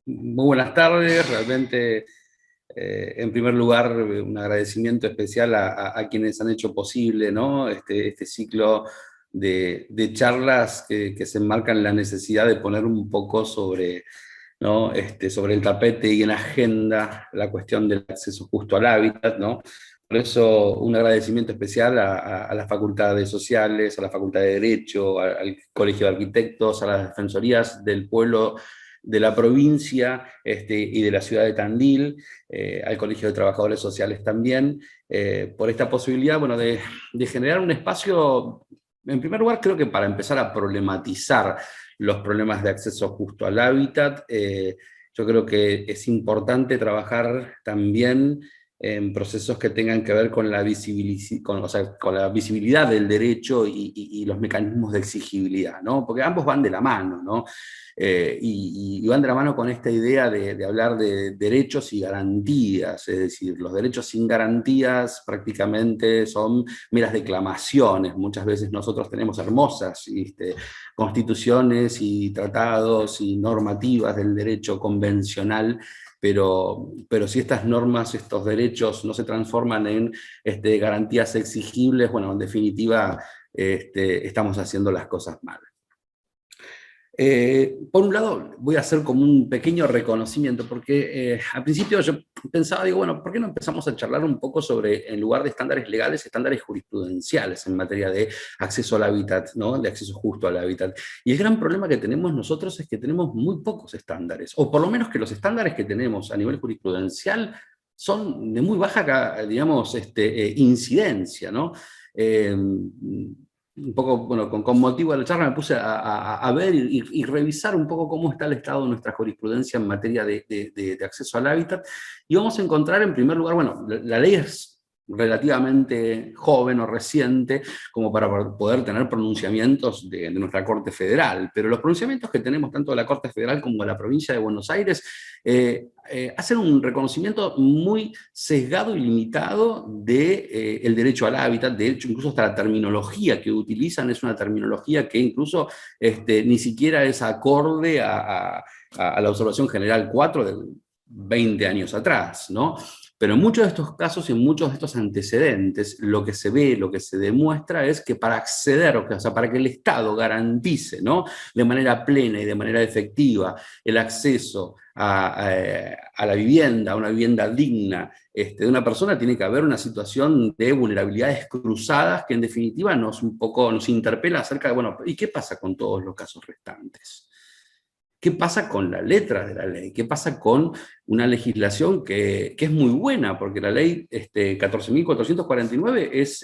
Muy buenas tardes, realmente en primer lugar un agradecimiento especial a quienes han hecho posible, ¿no? este ciclo de charlas que se enmarcan en la necesidad de poner un poco sobre, ¿no? Sobre el tapete y en agenda la cuestión del acceso justo al hábitat, ¿no? Por eso un agradecimiento especial a las facultades sociales, a la Facultad de Derecho, al Colegio de Arquitectos, a las Defensorías del Pueblo de la provincia y de la ciudad de Tandil, al Colegio de Trabajadores Sociales también, por esta posibilidad, bueno, de generar un espacio, en primer lugar, creo que para empezar a problematizar los problemas de acceso justo al hábitat. Yo creo que es importante trabajar también en procesos que tengan que ver con o sea, con la visibilidad del derecho y los mecanismos de exigibilidad, ¿no? Porque ambos van de la mano, ¿no? Y van de la mano con esta idea de hablar de derechos y garantías, es decir, los derechos sin garantías prácticamente son meras declamaciones. Muchas veces nosotros tenemos hermosas, ¿viste?, constituciones y tratados y normativas del derecho convencional, pero si estas normas, estos derechos no se transforman en garantías exigibles, bueno, en definitiva estamos haciendo las cosas mal. Por un lado, voy a hacer como un pequeño reconocimiento, porque al principio yo pensaba, digo, bueno, ¿por qué no empezamos a charlar un poco sobre, en lugar de estándares legales, estándares jurisprudenciales en materia de acceso al hábitat, ¿no? De acceso justo al hábitat? Y el gran problema que tenemos nosotros es que tenemos muy pocos estándares, o por lo menos que los estándares que tenemos a nivel jurisprudencial son de muy baja, digamos, incidencia, ¿no? Eh, un poco, bueno, con motivo de la charla me puse a ver y revisar un poco cómo está el estado de nuestra jurisprudencia en materia de acceso al hábitat, y vamos a encontrar en primer lugar, bueno, la ley es relativamente joven o reciente como para poder tener pronunciamientos de nuestra Corte Federal, pero los pronunciamientos que tenemos tanto de la Corte Federal como de la provincia de Buenos Aires hacen un reconocimiento muy sesgado y limitado del derecho al hábitat. De hecho, incluso hasta la terminología que utilizan es una terminología que incluso ni siquiera es acorde a la observación general 4 de 20 años atrás, ¿no? Pero en muchos de estos casos y en muchos de estos antecedentes, lo que se ve, lo que se demuestra es que para acceder, o sea, para que el Estado garantice, ¿no?, de manera plena y de manera efectiva el acceso a la vivienda, a una vivienda digna de una persona, tiene que haber una situación de vulnerabilidades cruzadas que en definitiva nos interpela acerca de, bueno, ¿y qué pasa con todos los casos restantes? ¿Qué pasa con la letra de la ley? ¿Qué pasa con una legislación que es muy buena? Porque la ley 14.449 es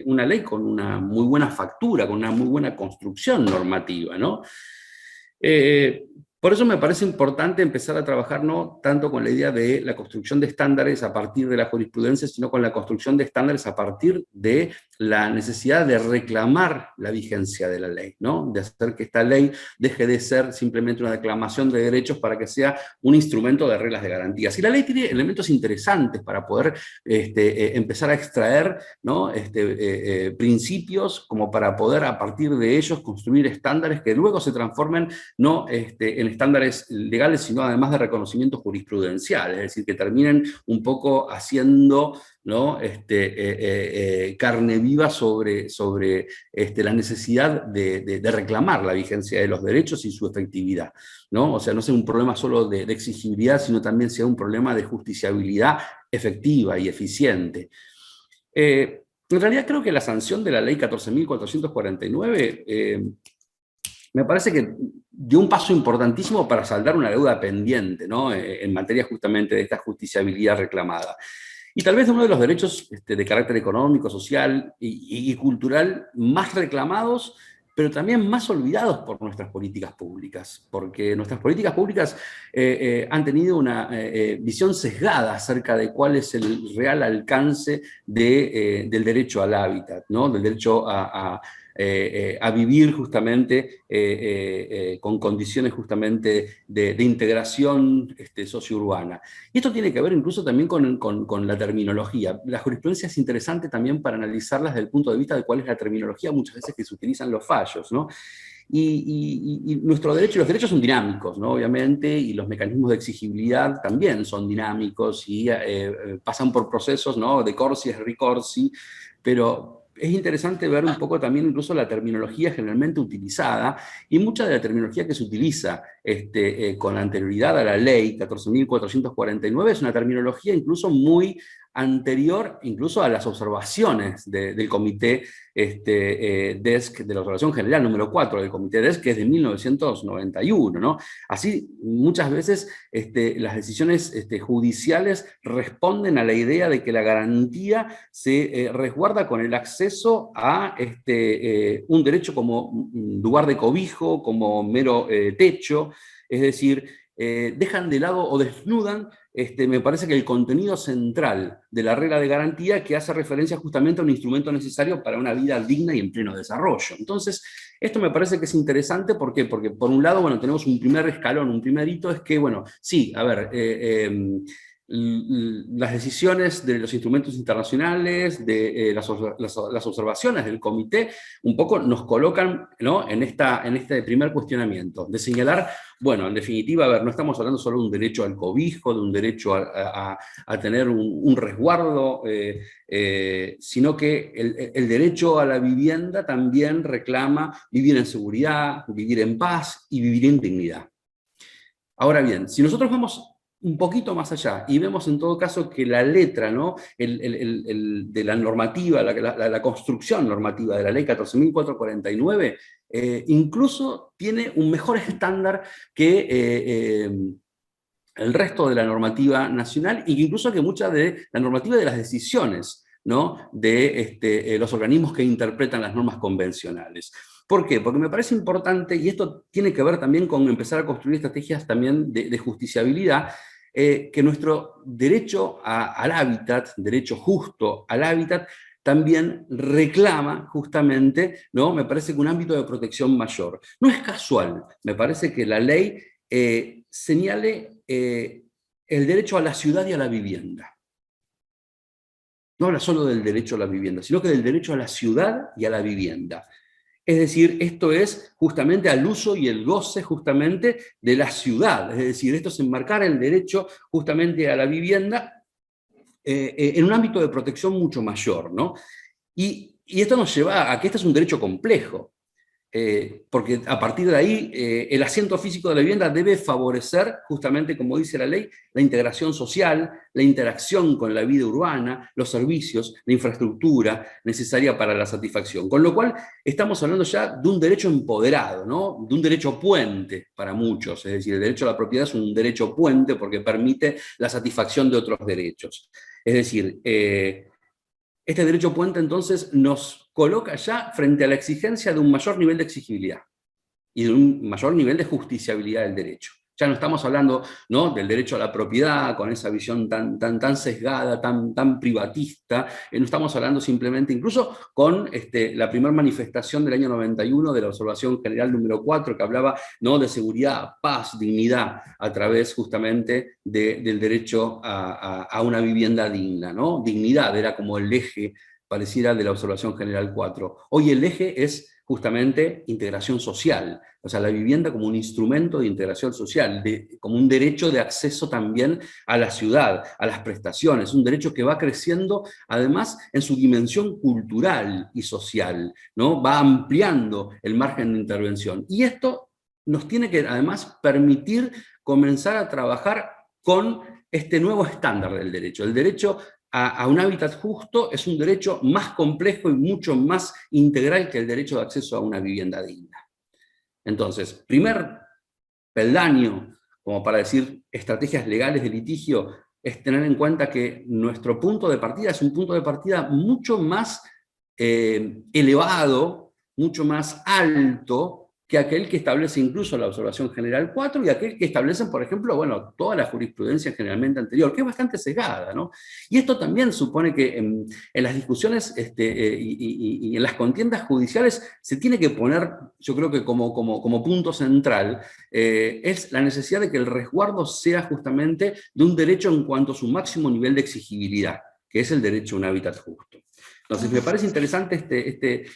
una ley con una muy buena factura, con una muy buena construcción normativa, ¿no? Eh, por eso me parece importante empezar a trabajar no tanto con la idea de la construcción de estándares a partir de la jurisprudencia, sino con la construcción de estándares a partir de la necesidad de reclamar la vigencia de la ley, ¿no? De hacer que esta ley deje de ser simplemente una declamación de derechos para que sea un instrumento de reglas de garantías. Y la ley tiene elementos interesantes para poder empezar a extraer, ¿no?, principios como para poder a partir de ellos construir estándares que luego se transformen no en estándares legales, sino además de reconocimiento jurisprudencial, es decir, que terminen un poco haciendo, ¿no?, carne viva sobre la necesidad de reclamar la vigencia de los derechos y su efectividad, ¿no? O sea, no sea un problema solo de exigibilidad, sino también sea un problema de justiciabilidad efectiva y eficiente. En realidad creo que la sanción de la ley 14.449 me parece que dio un paso importantísimo para saldar una deuda pendiente, ¿no?, en materia justamente de esta justiciabilidad reclamada. Y tal vez uno de los derechos de carácter económico, social y cultural más reclamados, pero también más olvidados por nuestras políticas públicas, porque nuestras políticas públicas han tenido una visión sesgada acerca de cuál es el real alcance del derecho al hábitat, ¿no?, del derecho a vivir justamente con condiciones justamente de integración sociourbana. Y esto tiene que ver incluso también con la terminología. La jurisprudencia es interesante también para analizarla desde el punto de vista de cuál es la terminología muchas veces que se utilizan los fallos, ¿no? Y nuestro derecho, los derechos son dinámicos, ¿no? Obviamente, y los mecanismos de exigibilidad también son dinámicos y pasan por procesos, ¿no? De corsi y ricorsi, pero es interesante ver un poco también incluso la terminología generalmente utilizada, y mucha de la terminología que se utiliza con anterioridad a la ley 14.449 es una terminología incluso muy anterior incluso a las observaciones del comité DESC, de la observación general número 4 del comité DESC, que es de 1991, ¿no? Así, muchas veces las decisiones judiciales responden a la idea de que la garantía se resguarda con el acceso a un derecho como lugar de cobijo, como mero techo, es decir, dejan de lado o desnudan me parece que el contenido central de la regla de garantía, que hace referencia justamente a un instrumento necesario para una vida digna y en pleno desarrollo. Entonces, esto me parece que es interesante, ¿por qué? Porque por un lado, bueno, tenemos un primer escalón, un primer hito, es que, bueno, sí, a ver, las decisiones de los instrumentos internacionales, de las observaciones del comité, un poco nos colocan, ¿no?, en este primer cuestionamiento, de señalar, bueno, en definitiva, a ver, no estamos hablando solo de un derecho al cobijo, de un derecho a tener un resguardo, sino que el derecho a la vivienda también reclama vivir en seguridad, vivir en paz y vivir en dignidad. Ahora bien, si nosotros vamos un poquito más allá y vemos en todo caso que la letra, ¿no?, de la normativa, la construcción normativa de la ley 14.449, incluso tiene un mejor estándar que el resto de la normativa nacional, e incluso que mucha de la normativa de las decisiones, ¿no?, de los organismos que interpretan las normas convencionales. ¿Por qué? Porque me parece importante, y esto tiene que ver también con empezar a construir estrategias también de justiciabilidad, que nuestro derecho al hábitat, derecho justo al hábitat, también reclama justamente, ¿no?, me parece que un ámbito de protección mayor. No es casual, me parece que la ley señale el derecho a la ciudad y a la vivienda. No habla solo del derecho a la vivienda, sino que del derecho a la ciudad y a la vivienda. Es decir, esto es justamente al uso y el goce justamente de la ciudad. Es decir, esto es enmarcar el derecho justamente a la vivienda en un ámbito de protección mucho mayor, ¿no? Y esto nos lleva a que este es un derecho complejo. Porque a partir de ahí el asiento físico de la vivienda debe favorecer, justamente como dice la ley, la integración social, la interacción con la vida urbana, los servicios, la infraestructura necesaria para la satisfacción. Con lo cual estamos hablando ya de un derecho empoderado, ¿no?, de un derecho puente para muchos. Es decir, el derecho a la propiedad es un derecho puente porque permite la satisfacción de otros derechos. Es decir, este derecho puente entonces nos coloca ya frente a la exigencia de un mayor nivel de exigibilidad y de un mayor nivel de justiciabilidad del derecho. Ya no estamos hablando, ¿no?, del derecho a la propiedad con esa visión tan sesgada, tan privatista. No estamos hablando simplemente, incluso con la primera manifestación del año 91 de la observación general número 4, que hablaba, ¿no?, de seguridad, paz, dignidad, a través justamente del derecho a una vivienda digna, ¿no? Dignidad era como el eje, pareciera, de la observación general 4. Hoy el eje es justamente integración social, o sea, la vivienda como un instrumento de integración social, como un derecho de acceso también a la ciudad, a las prestaciones, un derecho que va creciendo además en su dimensión cultural y social, ¿no? Va ampliando el margen de intervención. Y esto nos tiene que además permitir comenzar a trabajar con este nuevo estándar del derecho. El derecho a un hábitat justo es un derecho más complejo y mucho más integral que el derecho de acceso a una vivienda digna. Entonces, primer peldaño, como para decir estrategias legales de litigio, es tener en cuenta que nuestro punto de partida es un punto de partida mucho más elevado, mucho más alto que aquel que establece incluso la observación general 4 y aquel que establecen, por ejemplo, bueno, toda la jurisprudencia generalmente anterior, que es bastante sesgada, ¿no? Y esto también supone que en las discusiones y en las contiendas judiciales se tiene que poner, yo creo que como punto central, es la necesidad de que el resguardo sea justamente de un derecho en cuanto a su máximo nivel de exigibilidad, que es el derecho a un hábitat justo. Entonces me parece interesante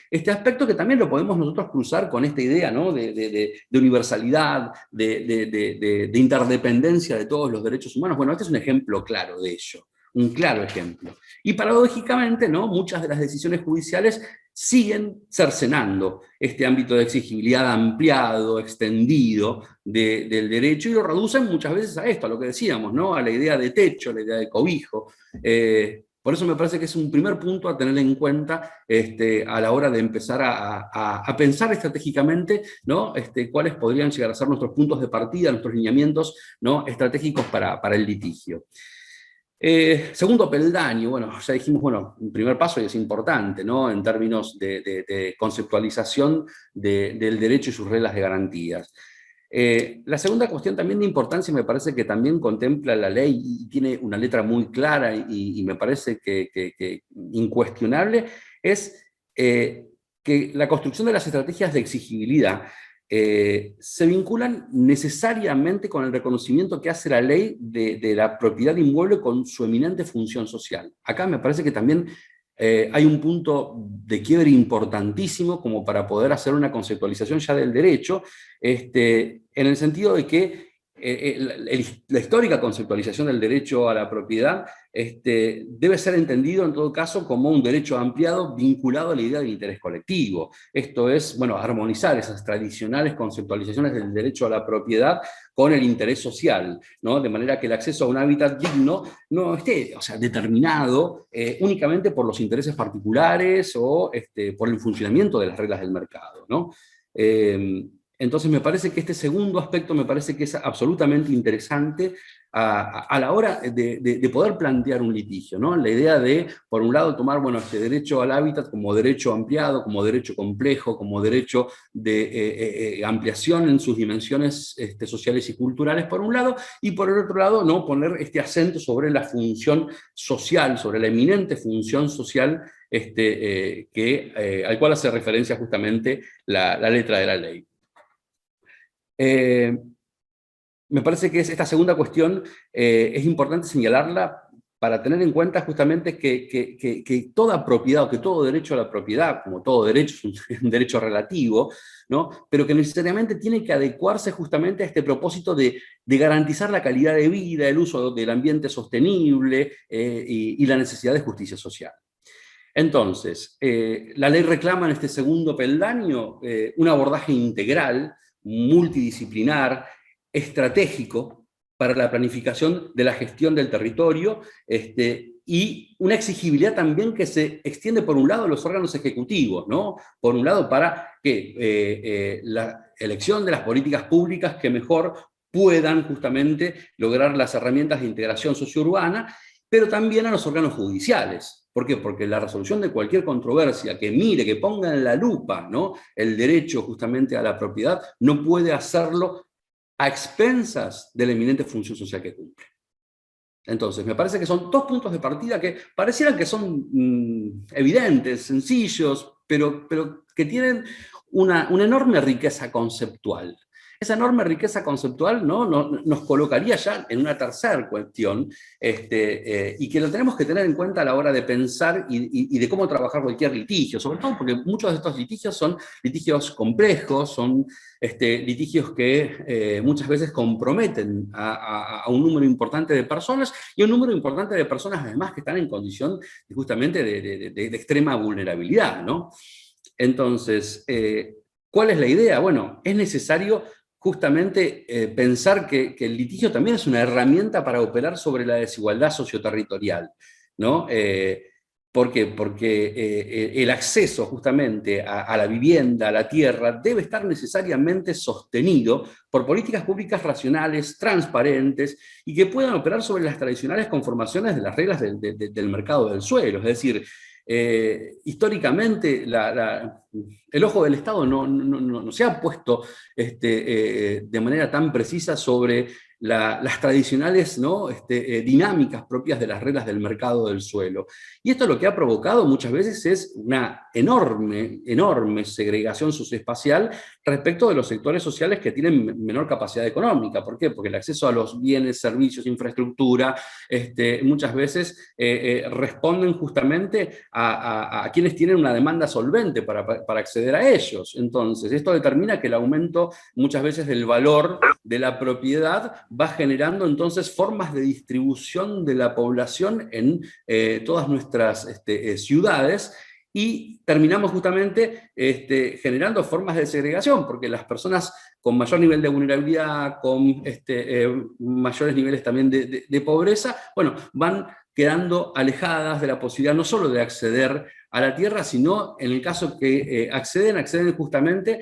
este aspecto, que también lo podemos nosotros cruzar con esta idea, ¿no?, de universalidad, de interdependencia de todos los derechos humanos. Bueno, este es un ejemplo claro de ello, un claro ejemplo. Y paradójicamente, ¿no?, muchas de las decisiones judiciales siguen cercenando este ámbito de exigibilidad ampliado, extendido del derecho, y lo reducen muchas veces a esto, a lo que decíamos, ¿no?, a la idea de techo, a la idea de cobijo. Por eso me parece que es un primer punto a tener en cuenta a la hora de empezar a pensar estratégicamente, ¿no?, cuáles podrían llegar a ser nuestros puntos de partida, nuestros lineamientos, ¿no?, estratégicos para el litigio. Segundo peldaño, bueno, ya dijimos, bueno, un primer paso y es importante, ¿no?, en términos de conceptualización del derecho y sus reglas de garantías. La segunda cuestión también de importancia, me parece que también contempla la ley y tiene una letra muy clara y me parece que incuestionable, es que la construcción de las estrategias de exigibilidad se vinculan necesariamente con el reconocimiento que hace la ley de la propiedad inmueble con su eminente función social. Acá me parece que también hay un punto de quiebre importantísimo como para poder hacer una conceptualización ya del derecho, en el sentido de que la histórica conceptualización del derecho a la propiedad debe ser entendido en todo caso como un derecho ampliado vinculado a la idea del interés colectivo. Esto es, bueno, armonizar esas tradicionales conceptualizaciones del derecho a la propiedad con el interés social, ¿no?, de manera que el acceso a un hábitat digno no esté, o sea, determinado únicamente por los intereses particulares o por el funcionamiento de las reglas del mercado, ¿no? Entonces me parece que este segundo aspecto me parece que es absolutamente interesante a la hora de poder plantear un litigio, ¿no? La idea de, por un lado, tomar, bueno, este derecho al hábitat como derecho ampliado, como derecho complejo, como derecho de ampliación en sus dimensiones sociales y culturales, por un lado, y por el otro lado, ¿no?, poner este acento sobre la función social, sobre la eminente función social al cual hace referencia justamente la letra de la ley. Me parece que esta segunda cuestión es importante señalarla para tener en cuenta justamente que toda propiedad, o que todo derecho a la propiedad, como todo derecho, es un derecho relativo, ¿no?, pero que necesariamente tiene que adecuarse justamente a este propósito de garantizar la calidad de vida, el uso del ambiente sostenible y la necesidad de justicia social. Entonces, la ley reclama en este segundo peldaño un abordaje integral, multidisciplinar, estratégico para la planificación de la gestión del territorio, y una exigibilidad también que se extiende por un lado a los órganos ejecutivos, ¿no?, por un lado para que la elección de las políticas públicas que mejor puedan justamente lograr las herramientas de integración sociourbana, pero también a los órganos judiciales. ¿Por qué? Porque la resolución de cualquier controversia que mire, que ponga en la lupa, ¿no?, el derecho justamente a la propiedad, no puede hacerlo a expensas de la eminente función social que cumple. Entonces, me parece que son dos puntos de partida que parecieran que son evidentes, sencillos, pero que tienen una enorme riqueza conceptual. Esa enorme riqueza conceptual, ¿no?, nos colocaría ya en una tercera cuestión, y que lo tenemos que tener en cuenta a la hora de pensar y de cómo trabajar cualquier litigio, sobre todo porque muchos de estos litigios son litigios complejos, son litigios que muchas veces comprometen a un número importante de personas, y un número importante de personas además que están en condición justamente de extrema vulnerabilidad, ¿no? Entonces, ¿cuál es la idea? Bueno, es necesario justamente pensar que el litigio también es una herramienta para operar sobre la desigualdad socioterritorial, ¿no? ¿Por qué? Porque el acceso justamente a la vivienda, a la tierra, debe estar necesariamente sostenido por políticas públicas racionales, transparentes, y que puedan operar sobre las tradicionales conformaciones de las reglas del mercado del suelo. Es decir, históricamente el ojo del Estado no se ha puesto de manera tan precisa sobre las tradicionales, ¿no? Dinámicas propias de las reglas del mercado del suelo. Y esto lo que ha provocado muchas veces es una enorme segregación socioespacial respecto de los sectores sociales que tienen menor capacidad económica. ¿Por qué? Porque el acceso a los bienes, servicios, infraestructura, muchas veces responden justamente a quienes tienen una demanda solvente para acceder a ellos. Entonces, esto determina que el aumento muchas veces del valor de la propiedad va generando entonces formas de distribución de la población en todas nuestras ciudades, y terminamos justamente generando formas de segregación, porque las personas con mayor nivel de vulnerabilidad, con mayores niveles también de pobreza, bueno, van quedando alejadas de la posibilidad no solo de acceder a la tierra, sino en el caso que acceden justamente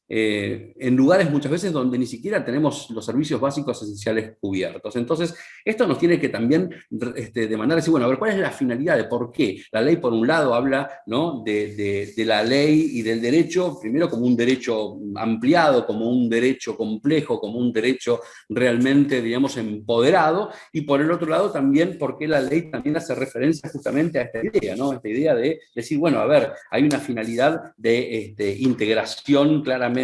en lugares muchas veces donde ni siquiera tenemos los servicios básicos esenciales cubiertos. Entonces, esto nos tiene que también demandar, decir, bueno, a ver, ¿cuál es la finalidad de por qué? La ley, por un lado, habla, ¿no?, de la ley y del derecho, primero como un derecho ampliado, como un derecho complejo, como un derecho realmente, digamos, empoderado, y por el otro lado también porque la ley también hace referencia justamente a esta idea, ¿no? Esta idea de decir, bueno, a ver, hay una finalidad de integración claramente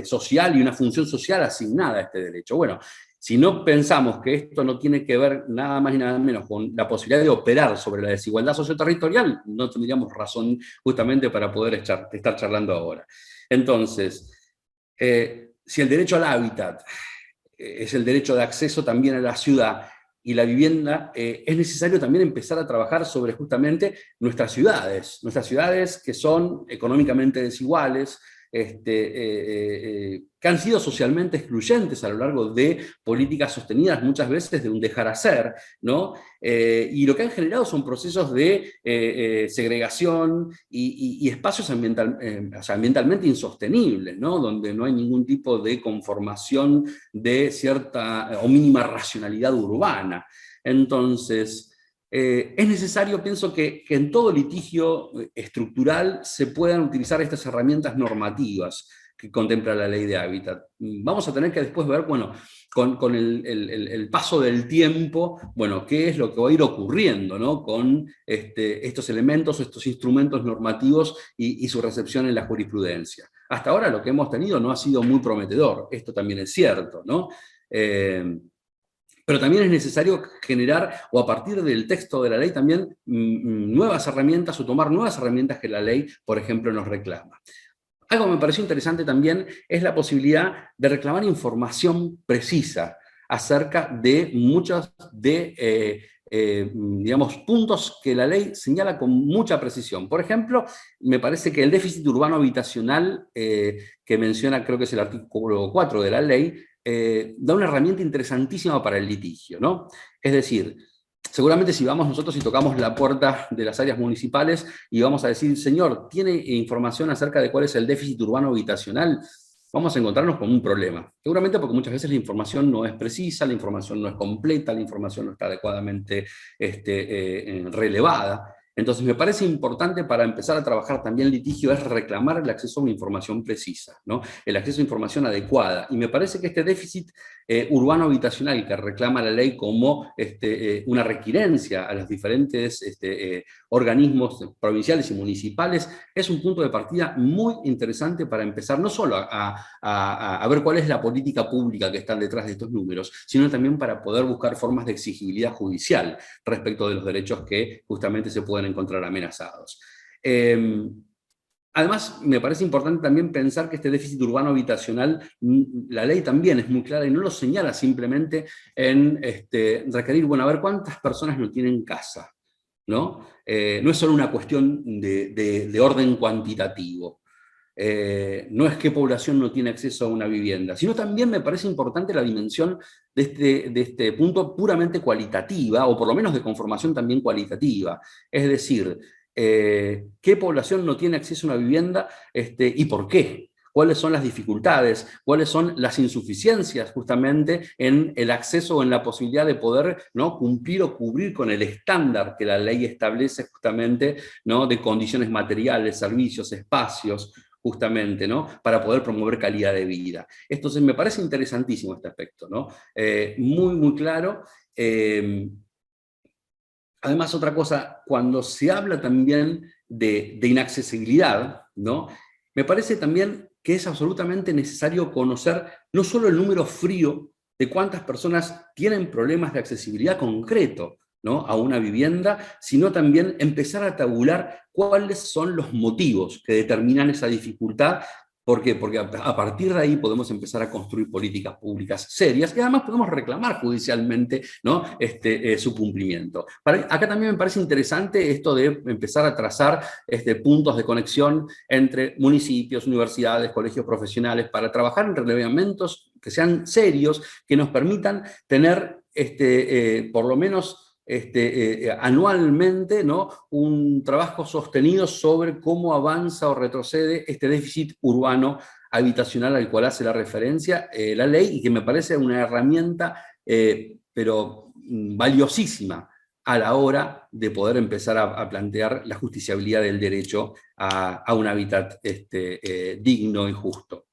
social y una función social asignada a este derecho. Bueno, si no pensamos que esto no tiene que ver nada más y nada menos con la posibilidad de operar sobre la desigualdad socioterritorial, no tendríamos razón justamente para poder estar charlando ahora. Entonces, si el derecho al hábitat es el derecho de acceso también a la ciudad y la vivienda, es necesario también empezar a trabajar sobre justamente nuestras ciudades que son económicamente desiguales, que han sido socialmente excluyentes a lo largo de políticas sostenidas muchas veces de un dejar hacer, ¿no? Y lo que han generado son procesos de segregación y espacios ambientalmente insostenibles, ¿no? Donde no hay ningún tipo de conformación de cierta o mínima racionalidad urbana. Entonces, es necesario, pienso, que en todo litigio estructural se puedan utilizar estas herramientas normativas que contempla la ley de hábitat. Vamos a tener que después ver, bueno, con el paso del tiempo, bueno, qué es lo que va a ir ocurriendo, ¿no?, con estos elementos, estos instrumentos normativos y su recepción en la jurisprudencia. Hasta ahora lo que hemos tenido no ha sido muy prometedor, esto también es cierto, ¿no? Pero también es necesario generar, o a partir del texto de la ley también, nuevas herramientas o tomar nuevas herramientas que la ley, por ejemplo, nos reclama. Algo que me pareció interesante también es la posibilidad de reclamar información precisa acerca de muchos digamos, puntos que la ley señala con mucha precisión. Por ejemplo, me parece que el déficit urbano habitacional, que menciona, creo que es el artículo 4 de la ley, da una herramienta interesantísima para el litigio, ¿no? Es decir, seguramente si vamos nosotros y tocamos la puerta de las áreas municipales y vamos a decir, señor, ¿tiene información acerca de cuál es el déficit urbano habitacional? Vamos a encontrarnos con un problema. Seguramente porque muchas veces la información no es precisa, la información no es completa, la información no está adecuadamente relevada. Entonces me parece importante, para empezar a trabajar también el litigio, es reclamar el acceso a una información precisa, ¿no? El acceso a información adecuada. Y me parece que este déficit urbano habitacional que reclama la ley como una requirencia a los diferentes organismos provinciales y municipales es un punto de partida muy interesante para empezar no solo a ver cuál es la política pública que está detrás de estos números, sino también para poder buscar formas de exigibilidad judicial respecto de los derechos que justamente se pueden encontrar amenazados. Además, me parece importante también pensar que este déficit urbano habitacional, la ley también es muy clara y no lo señala simplemente en requerir, bueno, a ver cuántas personas no tienen casa, ¿no? No es solo una cuestión de orden cuantitativo. No es qué población no tiene acceso a una vivienda, sino también me parece importante la dimensión de este punto puramente cualitativa, o por lo menos de conformación también cualitativa. Es decir, ¿qué población no tiene acceso a una vivienda y por qué? cuáles son las dificultades, cuáles son las insuficiencias justamente en el acceso o en la posibilidad de poder, ¿no?, cumplir o cubrir con el estándar que la ley establece justamente, ¿no?, de condiciones materiales, servicios, espacios, justamente, ¿no?, para poder promover calidad de vida. Entonces me parece interesantísimo este aspecto, ¿no? Muy, muy claro. Además, otra cosa, cuando se habla también de inaccesibilidad, ¿no?, me parece también que es absolutamente necesario conocer no solo el número frío de cuántas personas tienen problemas de accesibilidad concreto, ¿no?, a una vivienda, sino también empezar a tabular cuáles son los motivos que determinan esa dificultad. ¿Por qué? Porque a partir de ahí podemos empezar a construir políticas públicas serias y además podemos reclamar judicialmente, ¿no?, su cumplimiento. Acá también me parece interesante esto de empezar a trazar puntos de conexión entre municipios, universidades, colegios profesionales, para trabajar en relevamientos que sean serios, que nos permitan tener por lo menos anualmente, ¿no?, un trabajo sostenido sobre cómo avanza o retrocede este déficit urbano habitacional al cual hace la referencia la ley, y que me parece una herramienta pero valiosísima a la hora de poder empezar a plantear la justiciabilidad del derecho a un hábitat digno y justo.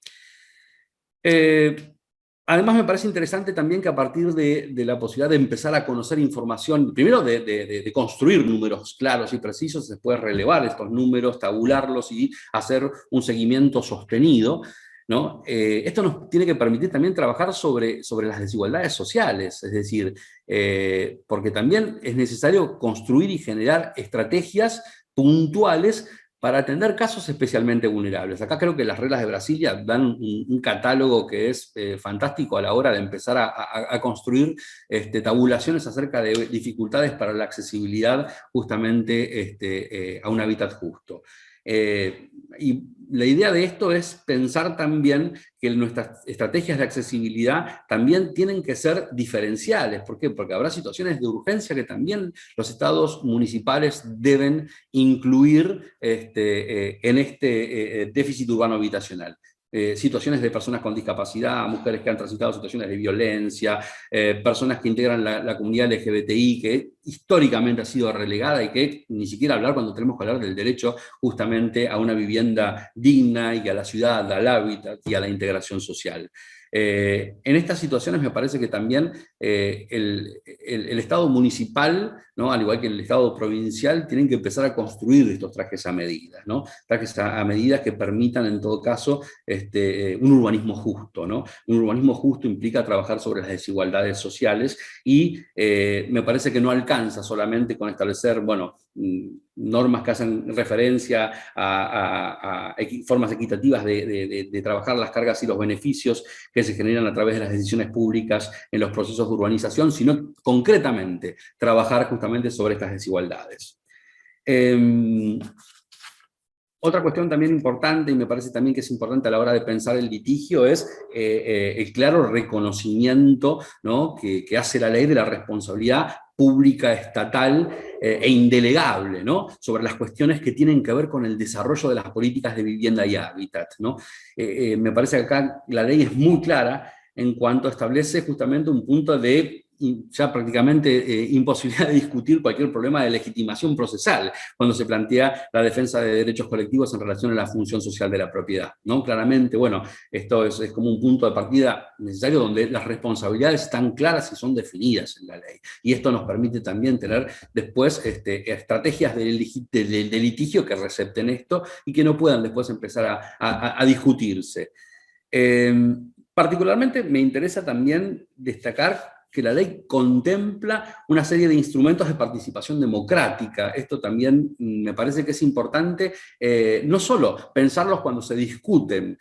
Además me parece interesante también que a partir de la posibilidad de empezar a conocer información, primero de construir números claros y precisos, se puede relevar estos números, tabularlos y hacer un seguimiento sostenido, ¿no? Esto nos tiene que permitir también trabajar sobre las desigualdades sociales, es decir, porque también es necesario construir y generar estrategias puntuales para atender casos especialmente vulnerables. Acá creo que las reglas de Brasilia dan un catálogo que es fantástico a la hora de empezar a construir tabulaciones acerca de dificultades para la accesibilidad justamente a un hábitat justo. Y la idea de esto es pensar también que nuestras estrategias de accesibilidad también tienen que ser diferenciales. ¿Por qué? Porque habrá situaciones de urgencia que también los estados municipales deben incluir en déficit urbano habitacional. Situaciones de personas con discapacidad, mujeres que han transitado situaciones de violencia, personas que integran la comunidad LGBTI, que históricamente ha sido relegada y que ni siquiera hablar cuando tenemos que hablar del derecho justamente a una vivienda digna y a la ciudad, al hábitat y a la integración social. En estas situaciones me parece que también el Estado municipal, ¿no?, al igual que el Estado provincial, tienen que empezar a construir estos trajes a medida, ¿no?, trajes a medida que permitan en todo caso un urbanismo justo, ¿no? Un urbanismo justo implica trabajar sobre las desigualdades sociales y me parece que no alcanza solamente con establecer, bueno, normas que hacen referencia a formas equitativas de trabajar las cargas y los beneficios que se generan a través de las decisiones públicas en los procesos de urbanización, sino concretamente trabajar justamente sobre estas desigualdades. Otra cuestión también importante, y me parece también que es importante a la hora de pensar el litigio, es el claro reconocimiento, ¿no?, que hace la ley de la responsabilidad pública estatal e indelegable, ¿no?, sobre las cuestiones que tienen que ver con el desarrollo de las políticas de vivienda y hábitat, ¿no? Me parece que acá la ley es muy clara en cuanto establece justamente un punto de ya prácticamente imposibilidad de discutir cualquier problema de legitimación procesal cuando se plantea la defensa de derechos colectivos en relación a la función social de la propiedad, ¿no? Claramente, bueno, esto es como un punto de partida necesario donde las responsabilidades están claras y son definidas en la ley. Y esto nos permite también tener después estrategias de litigio que recepten esto y que no puedan después empezar a discutirse. Particularmente me interesa también destacar que la ley contempla una serie de instrumentos de participación democrática. Esto también me parece que es importante, no solo pensarlos cuando se discuten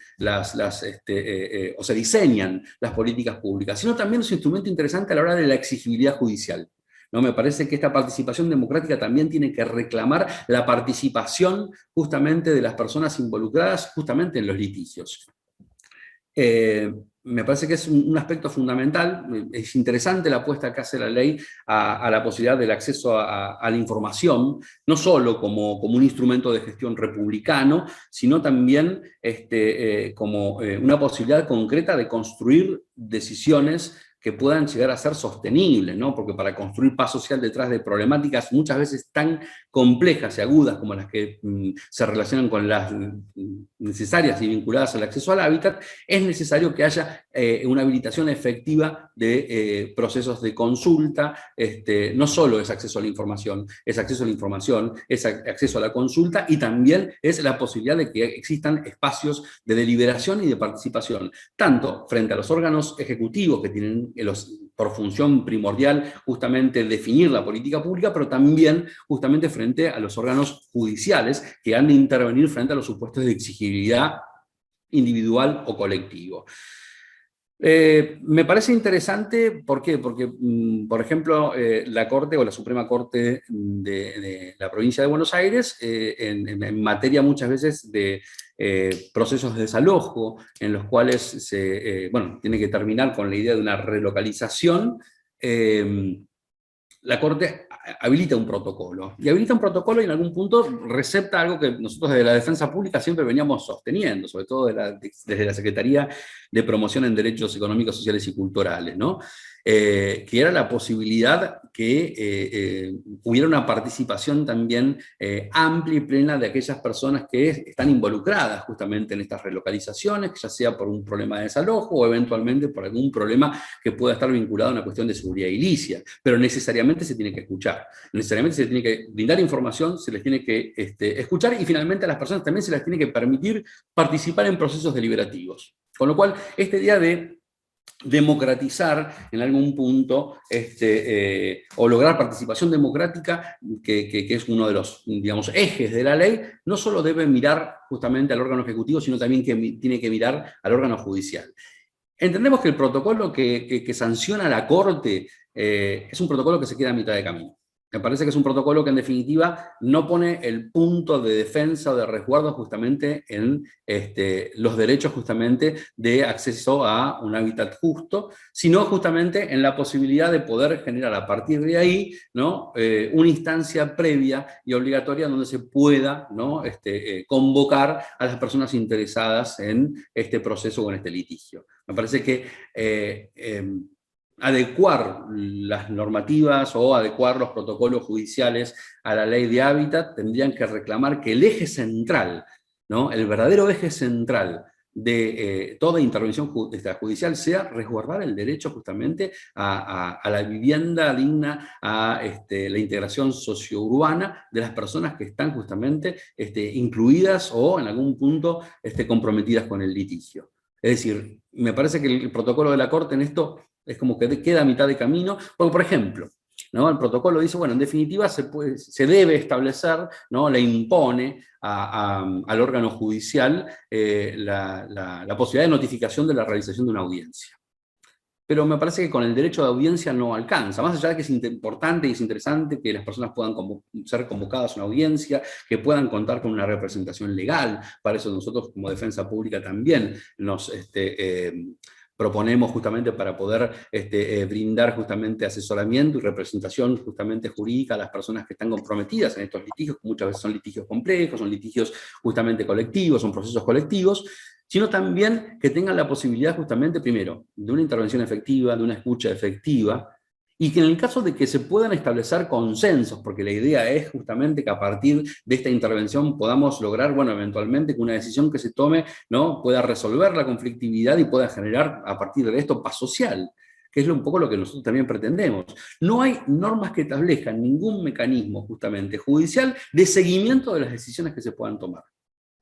o se diseñan las políticas públicas, sino también es un instrumento interesante a la hora de la exigibilidad judicial, ¿no? Me parece que esta participación democrática también tiene que reclamar la participación justamente de las personas involucradas justamente en los litigios. me parece que es un aspecto fundamental. Es interesante la apuesta que hace la ley a la posibilidad del acceso a la información, no solo como un instrumento de gestión republicano, sino también como una posibilidad concreta de construir decisiones que puedan llegar a ser sostenibles, ¿no? Porque para construir paz social detrás de problemáticas muchas veces tan complejas y agudas como las que se relacionan con las necesarias y vinculadas al acceso al hábitat, es necesario que haya una habilitación efectiva de procesos de consulta. No solo es acceso a la información, es acceso a la información, es acceso a la consulta, y también es la posibilidad de que existan espacios de deliberación y de participación, tanto frente a los órganos ejecutivos que tienen por función primordial justamente definir la política pública, pero también justamente frente a los órganos judiciales que han de intervenir frente a los supuestos de exigibilidad individual o colectivo. Me parece interesante, ¿por qué? Porque, por ejemplo, la Corte o la Suprema Corte de la provincia de Buenos Aires, en materia muchas veces de procesos de desalojo, en los cuales tiene que terminar con la idea de una relocalización, la Corte habilita un protocolo. Y habilita un protocolo y en algún punto recepta algo que nosotros desde la defensa pública siempre veníamos sosteniendo, sobre todo desde la Secretaría de Promoción en Derechos Económicos, Sociales y Culturales, ¿no? Que era la posibilidad que hubiera una participación también amplia y plena de aquellas personas que están involucradas justamente en estas relocalizaciones, ya sea por un problema de desalojo o eventualmente por algún problema que pueda estar vinculado a una cuestión de seguridad edilicia, pero necesariamente se tiene que escuchar, necesariamente se tiene que brindar información, se les tiene que escuchar, y finalmente a las personas también se les tiene que permitir participar en procesos deliberativos. Con lo cual, este día de democratizar en algún punto o lograr participación democrática, que es uno de los, digamos, ejes de la ley, no solo debe mirar justamente al órgano ejecutivo, sino también que tiene que mirar al órgano judicial. Entendemos que el protocolo que sanciona la Corte es un protocolo que se queda a mitad de camino. Me parece que es un protocolo que en definitiva no pone el punto de defensa o de resguardo justamente en los derechos justamente de acceso a un hábitat justo, sino justamente en la posibilidad de poder generar a partir de ahí, ¿no? Una instancia previa y obligatoria donde se pueda, ¿no? Convocar a las personas interesadas en este proceso o en este litigio. Me parece que adecuar las normativas o adecuar los protocolos judiciales a la ley de hábitat tendrían que reclamar que el eje central, ¿no? El verdadero eje central de toda intervención judicial sea resguardar el derecho justamente a la vivienda digna, a la integración sociourbana de las personas que están justamente incluidas o en algún punto comprometidas con el litigio. Es decir, me parece que el protocolo de la Corte en esto es como que queda a mitad de camino, porque por ejemplo, ¿no? El protocolo dice, bueno, en definitiva se debe establecer, ¿no? Le impone al órgano judicial la posibilidad de notificación de la realización de una audiencia. Pero me parece que con el derecho de audiencia no alcanza, más allá de que es importante y es interesante que las personas puedan ser convocadas a una audiencia, que puedan contar con una representación legal. Para eso nosotros como Defensa Pública también nos proponemos justamente para poder brindar justamente asesoramiento y representación justamente jurídica a las personas que están comprometidas en estos litigios, que muchas veces son litigios complejos, son litigios justamente colectivos, son procesos colectivos, sino también que tengan la posibilidad justamente, primero, de una intervención efectiva, de una escucha efectiva, y que en el caso de que se puedan establecer consensos, porque la idea es justamente que a partir de esta intervención podamos lograr, bueno, eventualmente que una decisión que se tome, ¿no? Pueda resolver la conflictividad y pueda generar a partir de esto paz social, que es un poco lo que nosotros también pretendemos. No hay normas que establezcan ningún mecanismo justamente judicial de seguimiento de las decisiones que se puedan tomar.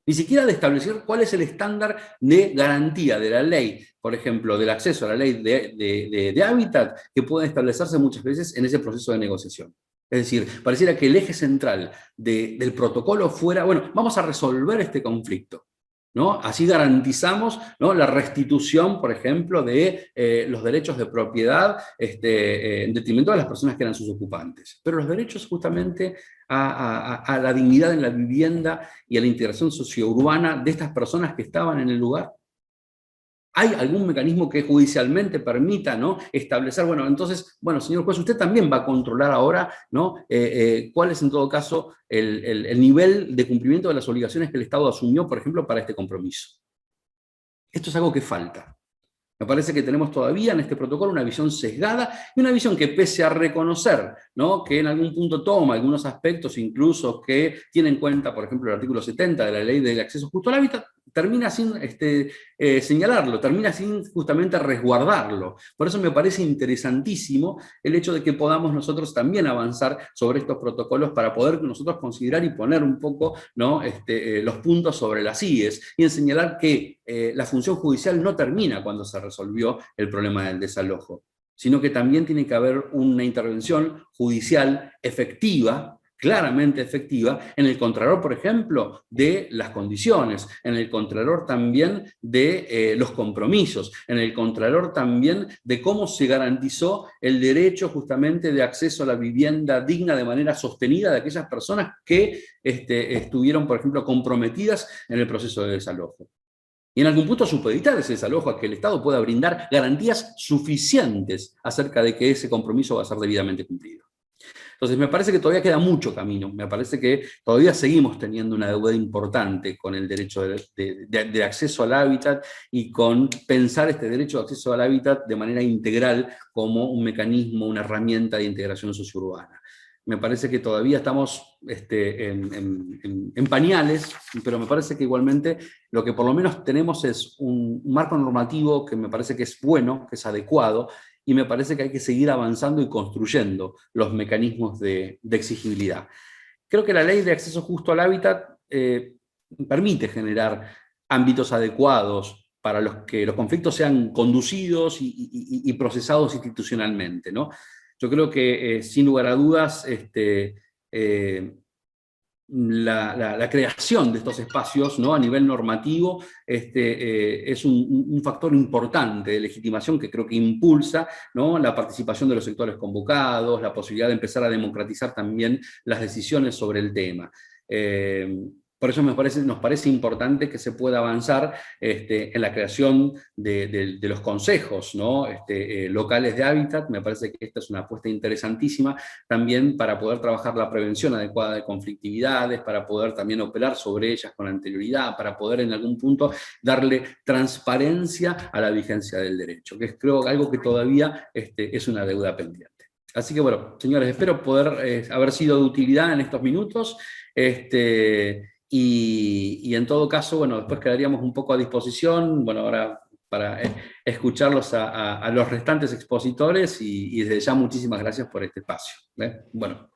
Ni siquiera de establecer cuál es el estándar de garantía de la ley, por ejemplo, del acceso a la ley de hábitat, que puede establecerse muchas veces en ese proceso de negociación. Es decir, pareciera que el eje central del protocolo fuera, bueno, vamos a resolver este conflicto, ¿no? Así garantizamos, ¿no? La restitución, por ejemplo, de los derechos de propiedad en detrimento de las personas que eran sus ocupantes. Pero los derechos justamente a la dignidad en la vivienda y a la integración sociourbana de estas personas que estaban en el lugar, ¿Hay algún mecanismo que judicialmente permita, ¿no?, establecer, bueno, entonces, bueno, señor juez, usted también va a controlar ahora, ¿no?, cuál es en todo caso el nivel de cumplimiento de las obligaciones que el Estado asumió, por ejemplo, para este compromiso? Esto es algo que falta. Me parece que tenemos todavía en este protocolo una visión sesgada y una visión que, pese a reconocer, ¿no?, que en algún punto toma algunos aspectos incluso que tiene en cuenta, por ejemplo, el artículo 70 de la Ley del Acceso Justo al Hábitat, termina sin señalarlo, termina sin justamente resguardarlo. Por eso me parece interesantísimo el hecho de que podamos nosotros también avanzar sobre estos protocolos para poder nosotros considerar y poner un poco, ¿no?, los puntos sobre las íes, y en señalar que la función judicial no termina cuando se resolvió el problema del desalojo, sino que también tiene que haber una intervención judicial efectiva, claramente efectiva, en el contralor, por ejemplo, de las condiciones, en el contralor también de los compromisos, en el contralor también de cómo se garantizó el derecho justamente de acceso a la vivienda digna de manera sostenida de aquellas personas que estuvieron, por ejemplo, comprometidas en el proceso de desalojo. Y en algún punto supeditar ese desalojo a que el Estado pueda brindar garantías suficientes acerca de que ese compromiso va a ser debidamente cumplido. Entonces me parece que todavía queda mucho camino, me parece que todavía seguimos teniendo una deuda importante con el derecho de acceso al hábitat y con pensar este derecho de acceso al hábitat de manera integral como un mecanismo, una herramienta de integración sociourbana. Me parece que todavía estamos en pañales, pero me parece que igualmente lo que por lo menos tenemos es un marco normativo que me parece que es bueno, que es adecuado, y me parece que hay que seguir avanzando y construyendo los mecanismos de exigibilidad. Creo que la ley de acceso justo al hábitat permite generar ámbitos adecuados para los que los conflictos sean conducidos y procesados institucionalmente, ¿no? Yo creo que, sin lugar a dudas, la creación de estos espacios, ¿no?, a nivel normativo es un factor importante de legitimación que creo que impulsa, ¿no?, la participación de los sectores convocados, la posibilidad de empezar a democratizar también las decisiones sobre el tema. Por eso nos parece importante que se pueda avanzar en la creación de los consejos, ¿no?, locales de hábitat. Me parece que esta es una apuesta interesantísima también para poder trabajar la prevención adecuada de conflictividades, para poder también operar sobre ellas con anterioridad, para poder en algún punto darle transparencia a la vigencia del derecho, que es, creo, algo que todavía es una deuda pendiente. Así que bueno, señores, espero poder haber sido de utilidad en estos minutos. Y en todo caso, bueno, después quedaríamos un poco a disposición, bueno, ahora para escucharlos a los restantes expositores, y desde ya muchísimas gracias por este espacio. Bueno.